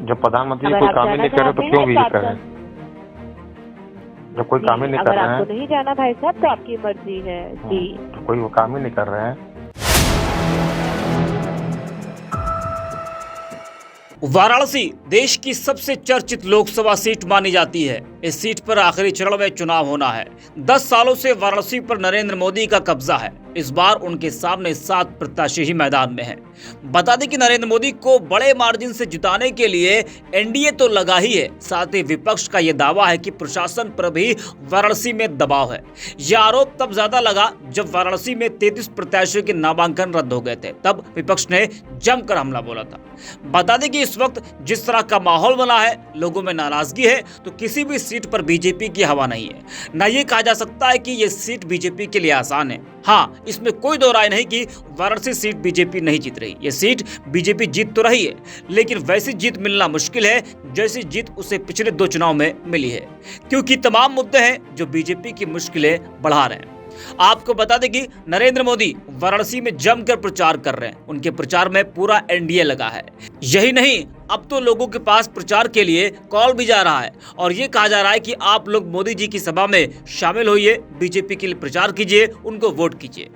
जब प्रधानमंत्री अगर कोई आप काम ही जाना नहीं कर रहे तो चाहते क्यों हैं विजिट तो कर रहे आप हैं? जब कोई काम ही नहीं कर अगर रहे आपको हैं नहीं जाना भाई साहब तो आपकी मर्जी है जी। तो कोई वो काम ही नहीं कर रहे हैं। वाराणसी देश की सबसे चर्चित लोकसभा सीट मानी जाती है। इस सीट पर आखिरी चरण में चुनाव होना है। 10 सालों से वाराणसी पर नरेंद्र मोदी का कब्जा है। इस बार उनके सामने 7 प्रत्याशी ही मैदान में हैं। बता दें कि नरेंद्र मोदी को बड़े मार्जिन से जिताने के लिए एनडीए तो लगा ही है, साथ ही विपक्ष का यह दावा है कि प्रशासन पर भी वाराणसी में दबाव है। यह आरोप तब ज्यादा लगा जब वाराणसी में 33 प्रत्याशियों के नामांकन रद्द हो गए थे। तब विपक्ष ने जमकर हमला बोला था। बता दें कि इस वक्त जिस तरह का माहौल बना है, लोगों में नाराजगी है, तो किसी भी सीट पर बीजेपी की हवा नहीं है। न ये कहा जा सकता है कि ये सीट बीजेपी के लिए आसान है। हाँ, इसमें कोई दो राय नहीं कि वाराणसी सीट बीजेपी नहीं जीत रही। ये सीट बीजेपी जीत तो रही है, लेकिन वैसी जीत मिलना मुश्किल है जैसी जीत उसे पिछले 2 चुनाव में मिली है, क्योंकि तमाम मुद्दे हैं जो बीजेपी की मुश्किलें बढ़ा रहे हैं। आपको बता दें कि नरेंद्र मोदी वाराणसी में जमकर प्रचार कर रहे हैं। उनके प्रचार में पूरा एनडीए लगा है। यही नहीं, अब तो लोगों के पास प्रचार के लिए कॉल भी जा रहा है और ये कहा जा रहा है कि आप लोग मोदी जी की सभा में शामिल होइए, बीजेपी के लिए प्रचार कीजिए, उनको वोट कीजिए।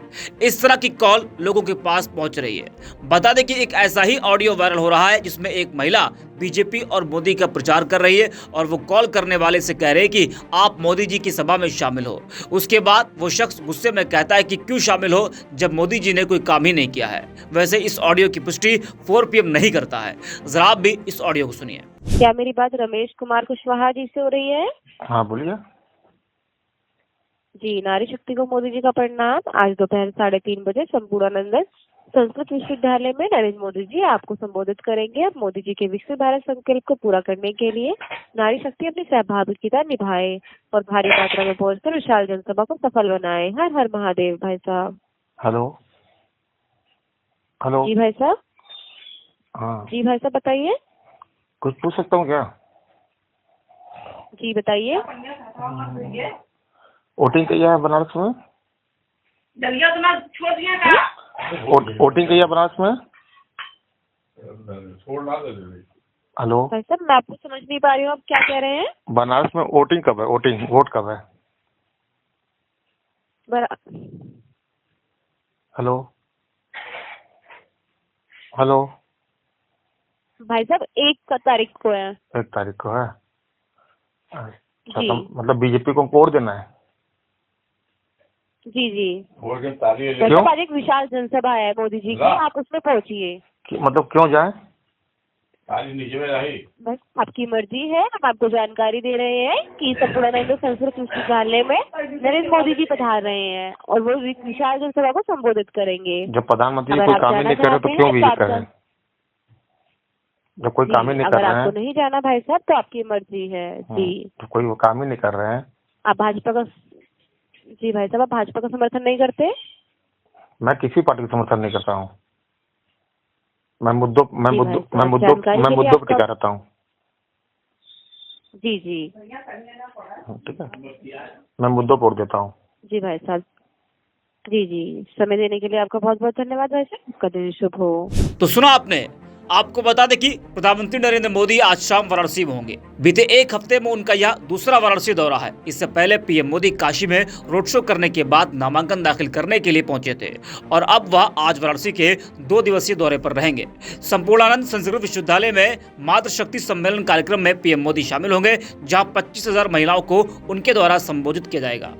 इस तरह की कॉल लोगों के पास पहुंच रही है। बता दें कि एक ऐसा ही ऑडियो वायरल हो रहा है जिसमें एक महिला बीजेपी और मोदी का प्रचार कर रही है और वो कॉल करने वाले से कह रहे हैं कि आप मोदी जी की सभा में शामिल हो। उसके बाद वो शख्स गुस्से में कहता है कि क्यों शामिल हो जब मोदी जी ने कोई काम ही नहीं किया है। वैसे इस ऑडियो की पुष्टि 4 PM नहीं करता है। जरा आप भी इस ऑडियो को सुनिए। क्या मेरी बात रमेश कुमार कुशवाहा जी से हो रही है? हाँ बोलिए। जी, नारी शक्ति को मोदी जी का प्रणाम। आज दोपहर 3:30 बजे संपूर्णानंद संस्कृत विश्वविद्यालय में नरेंद्र मोदी जी आपको संबोधित करेंगे। अब मोदी जी के विकसित भारत संकल्प को पूरा करने के लिए नारी शक्ति अपनी सहभागिता निभाए और भारी मात्रा में पहुंचकर विशाल जनसभा को सफल बनाए। हर हर महादेव। भाई साहब। Hello hello. जी भाई साहब। हाँ जी भाई साहब, बताइए। कुछ पूछ सकता हूँ क्या? जी बताइए। वोटिंग किया है बनारस में? वोटिंग किया बनारस में? हेलो भाई साहब, मैं आपको समझ नहीं पा रही हूँ, आप क्या कह रहे हैं? बनारस में वोटिंग कब है? वोट कब है? Hello hello. भाई साहब 1 तारीख को है। 1 तारीख को है। अच्छा, जी। तो मतलब बीजेपी को वोट देना है? जी जी। क्यों? आज एक विशाल जनसभा है मोदी जी की, आप उसमें पहुंचिए। मतलब क्यों जाए? बस आपकी मर्जी है। हम आपको जानकारी दे रहे हैं कि संपूर्णानंद संस्कृत विश्वविद्यालय में नरेंद्र मोदी जी पधार रहे हैं और वो विशाल जनसभा को संबोधित करेंगे। जब प्रधानमंत्री अगर कोई आप काम ही जाना नहीं कर रहे तो चाहते क्यों हैं विजिट तो कर रहे हैं? जब कोई काम ही नहीं कर अगर रहे आपको हैं नहीं जाना भाई साहब तो आपकी मर्जी है जी। तो कोई वो काम ही नहीं कर रहे हैं। आप भाजपा का जी भाई साहब, आप भाजपा का समर्थन नहीं करते? मैं किसी पार्टी का समर्थन नहीं करता हूँ। मैं मुद्दों पर टिका रहता हूँ। जी जी। ठीक है, मैं मुद्दों पर देता हूँ। जी भाई साहब। जी जी, समय देने के लिए आपका बहुत बहुत धन्यवाद भाई साहब। आपका दिन शुभ हो। तो सुना आपने। आपको बता दें कि प्रधानमंत्री नरेंद्र मोदी आज शाम वाराणसी में होंगे। बीते 1 हफ्ते में उनका यह दूसरा वाराणसी दौरा है। इससे पहले पीएम मोदी काशी में रोड शो करने के बाद नामांकन दाखिल करने के लिए पहुंचे थे और अब वह आज वाराणसी के 2 दिवसीय दौरे पर रहेंगे। संपूर्णानंद संस्कृत विश्वविद्यालय में मातृशक्ति सम्मेलन कार्यक्रम में पीएम मोदी शामिल होंगे, जहाँ 25,000 महिलाओं को उनके द्वारा संबोधित किया जाएगा।